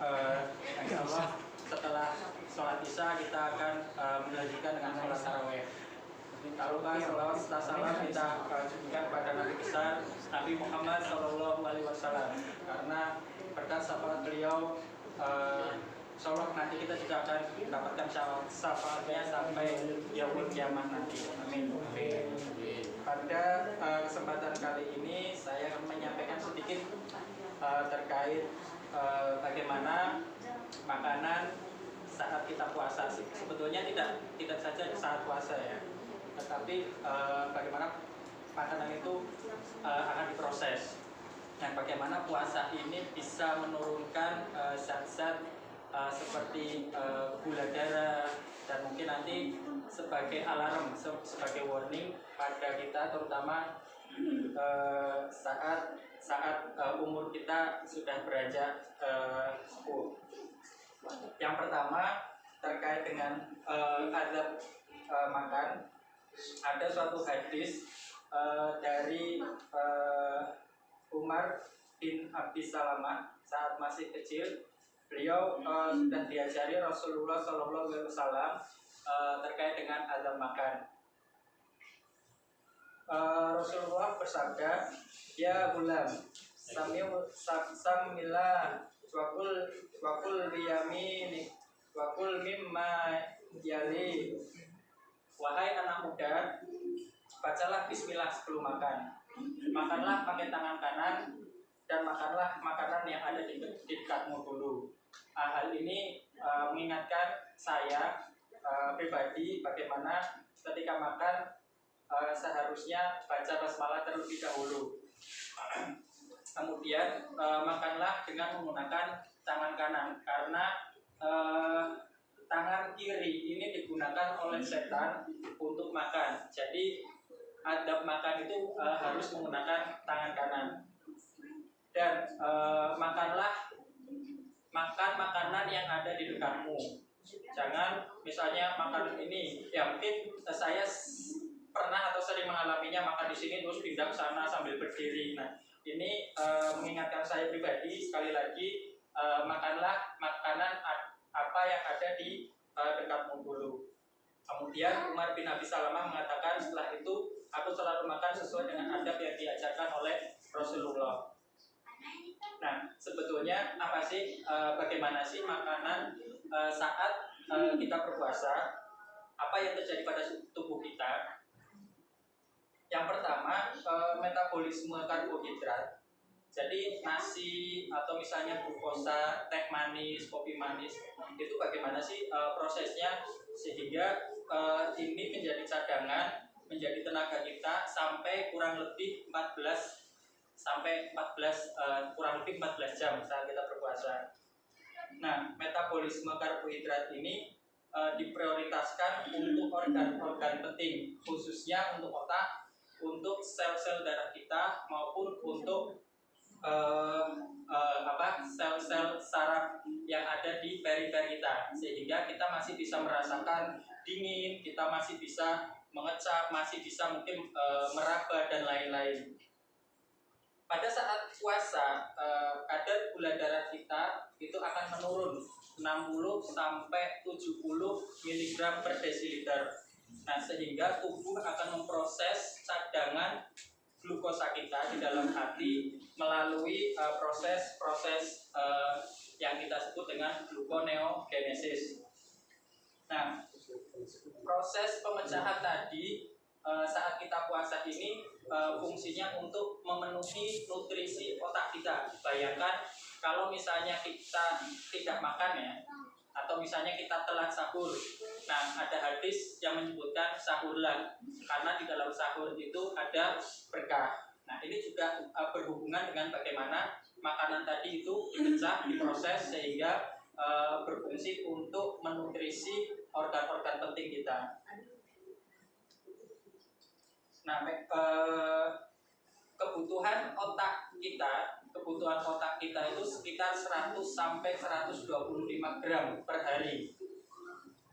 Insya Allah setelah sholat isya kita akan melanjutkan dengan sholat tarawih. Tak lupa salawat serta salam kita junjungan kepada Nabi besar Nabi Muhammad Shallallahu Alaihi Wasallam, karena berkat syafaat beliau insya Allah nanti kita juga akan mendapatkan syafaatnya sampai yaumul kiamah nanti. Amin. Pada kesempatan kali ini saya akan menyampaikan sedikit terkait bagaimana makanan saat kita puasa. Sebetulnya tidak saja saat puasa ya, tetapi bagaimana makanan itu akan diproses dan bagaimana puasa ini bisa menurunkan zat-zat seperti gula darah, dan mungkin nanti sebagai alarm, sebagai warning pada kita, terutama saat umur kita sudah beranjak sepuh. Yang pertama terkait dengan adab makan, ada suatu hadis dari Umar bin Abi Salamah saat masih kecil. Beliau sudah diajari Rasulullah Shallallahu Alaihi Wasallam terkait dengan adab makan. Rasulullah bersabda, "Ya gulam, samillah wakul biyamini wakul mimma yali." Wahai anak muda, bacalah bismillah sebelum makan. Makanlah pakai tangan kanan dan makanlah makanan yang ada di dekatmu dulu. Hal ini mengingatkan saya pribadi bagaimana ketika makan seharusnya baca basmalah terlebih dahulu. Kemudian makanlah dengan menggunakan tangan kanan, karena tangan kiri ini digunakan oleh setan untuk makan. Jadi adab makan itu harus menggunakan tangan kanan. Dan makan makanan yang ada di dekatmu. Jangan misalnya makan ini, ya mungkin saya pernah atau sering mengalaminya, makan di sini terus pindah ke sana sambil berdiri. Nah, ini mengingatkan saya pribadi, sekali lagi makanlah makanan apa yang ada di dekatmu dulu. Kemudian Umar bin Abi Salamah mengatakan, setelah itu aku selalu makan sesuai dengan adab yang diajarkan oleh Rasulullah. Nah, sebetulnya apa sih, bagaimana sih makanan saat kita berpuasa? Apa yang terjadi pada tubuh kita? Yang pertama, metabolisme karbohidrat. Jadi nasi atau misalnya glukosa, teh manis, kopi manis, itu bagaimana sih prosesnya sehingga ini menjadi cadangan, menjadi tenaga kita sampai kurang lebih 14 jam saat kita berpuasa. Nah, metabolisme karbohidrat ini diprioritaskan untuk organ-organ penting, khususnya untuk otak, untuk sel-sel darah kita, maupun untuk sel-sel saraf yang ada di perifer kita, sehingga kita masih bisa merasakan dingin, kita masih bisa mengecap, masih bisa mungkin meraba dan lain-lain. Pada saat puasa, kadar gula darah kita itu akan menurun 60 sampai 70 mg per desiliter. Nah, sehingga tubuh akan memproses cadangan glukosa kita di dalam hati melalui proses yang kita sebut dengan gluconeogenesis. Nah, proses pemecahan tadi saat kita puasa ini fungsinya untuk memenuhi nutrisi otak kita. Bayangkan kalau misalnya kita tidak makan ya, atau misalnya kita telat sahur. Nah, ada hadis yang menyebutkan sahurlah, karena di dalam sahur itu ada berkah. Nah, ini juga berhubungan dengan bagaimana makanan tadi itu dipecah, diproses sehingga berfungsi untuk menutrisi organ-organ penting kita. Nah, kebutuhan otak kita itu sekitar 100 sampai 125 gram per hari.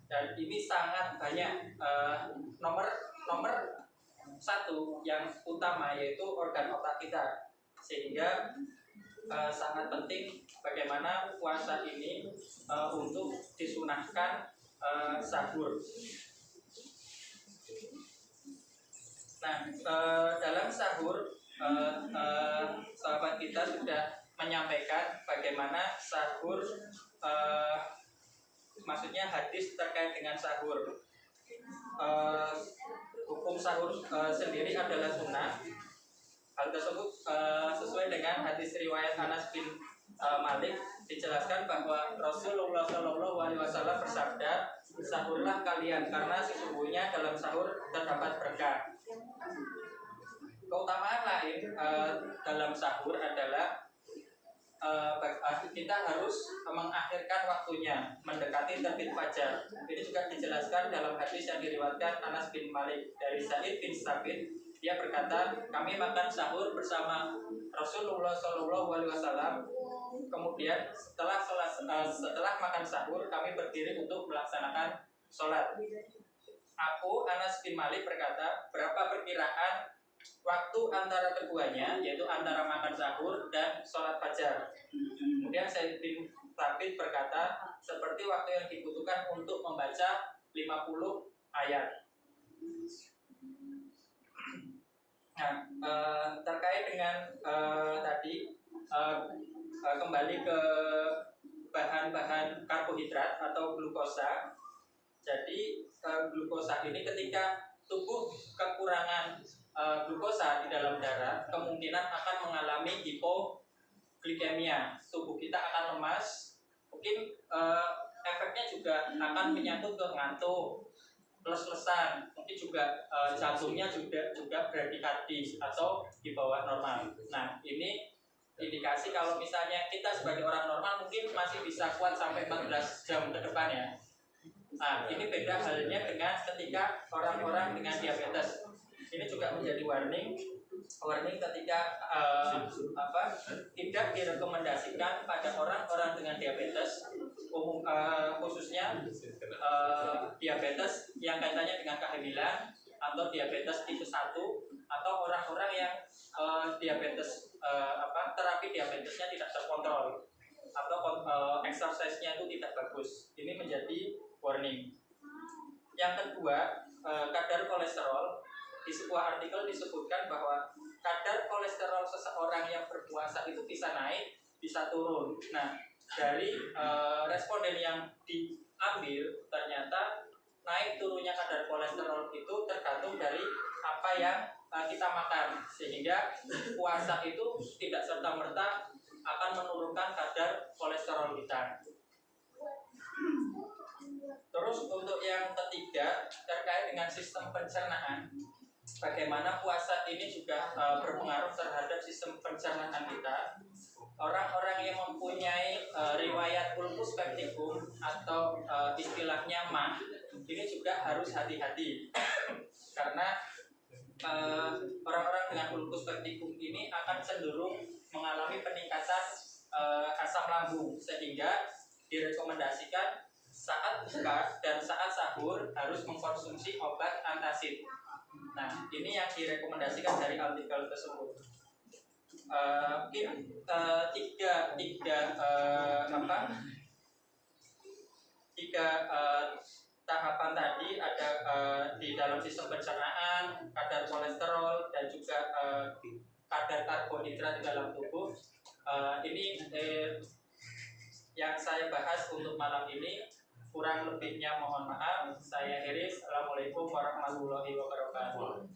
Dan ini sangat banyak. Nomor satu yang utama yaitu organ otak kita. Sehingga sangat penting bagaimana puasa ini untuk disunahkan sahur. Nah, dalam sahur sahabat kita sudah menyampaikan bagaimana sahur, maksudnya hadis terkait dengan sahur. Hukum sahur sendiri adalah sunnah. Hal tersebut sesuai dengan hadis riwayat Anas bin Malik, dijelaskan bahwa Rasulullah SAW bersabda, sahurlah kalian karena sesungguhnya dalam sahur terdapat berkah. Keutamaan lain dalam sahur adalah kita harus mengakhirkan waktunya mendekati terbit fajar. Ini juga dijelaskan dalam hadis yang diriwayatkan Anas bin Malik dari Sa'id bin Sabit. Dia berkata, kami makan sahur bersama Rasulullah SAW. Kemudian setelah makan sahur, kami berdiri untuk melaksanakan sholat. Aku, Anas bin Malik, berkata, berapa perkiraan waktu antara keduanya, yaitu antara makan sahur dan sholat fajar? Kemudian Sa'id bin Sabit berkata, seperti waktu yang dibutuhkan untuk membaca 50 ayat. Nah, terkait dengan tadi kembali ke bahan-bahan karbohidrat atau glukosa. Jadi glukosa ini ketika tubuh kekurangan glukosa di dalam darah, kemungkinan akan mengalami hipoglikemia. Tubuh kita akan lemas, mungkin efeknya juga akan menyangkut ke ngantuk, les-lesan, mungkin juga jantungnya juga bradikardis atau di bawah normal. Nah, ini indikasi kalau misalnya kita sebagai orang normal mungkin masih bisa kuat sampai 14 jam ke depan ya. Nah, ini beda halnya dengan ketika orang-orang dengan diabetes. Ini juga menjadi warning ketika tidak direkomendasikan pada orang-orang dengan diabetes, khususnya diabetes yang kaitannya dengan kehamilan atau diabetes tipe 1 atau orang-orang yang diabetes terapi diabetesnya tidak terkontrol atau exercise-nya itu tidak bagus. Ini menjadi warning. Yang kedua, kadar kolesterol. Di sebuah artikel disebutkan bahwa kadar kolesterol seseorang yang berpuasa itu bisa naik, bisa turun. Nah, dari responden yang diambil ternyata naik turunnya kadar kolesterol itu tergantung dari apa yang kita makan, sehingga puasa itu tidak serta-merta akan menurunkan kadar kolesterol kita. Terus untuk yang ketiga terkait dengan sistem pencernaan, bagaimana puasa ini juga berpengaruh terhadap sistem pencernaan kita. Orang-orang yang mempunyai riwayat ulcus pepticum atau istilahnya MAH ini juga harus hati-hati karena orang-orang dengan ulcus pepticum ini akan cenderung mengalami peningkatan asam lambung, sehingga direkomendasikan saat buka dan saat sahur harus mengkonsumsi obat antacid. Nah, ini yang direkomendasikan dari artikel tersebut. Mungkin tiga tahapan tadi ada di dalam sistem pencernaan, kadar kolesterol dan juga kadar karbohidrat di dalam tubuh. Ini yang saya bahas untuk malam ini. Kurang lebihnya mohon maaf. Saya Heri. Assalamualaikum warahmatullahi wabarakatuh.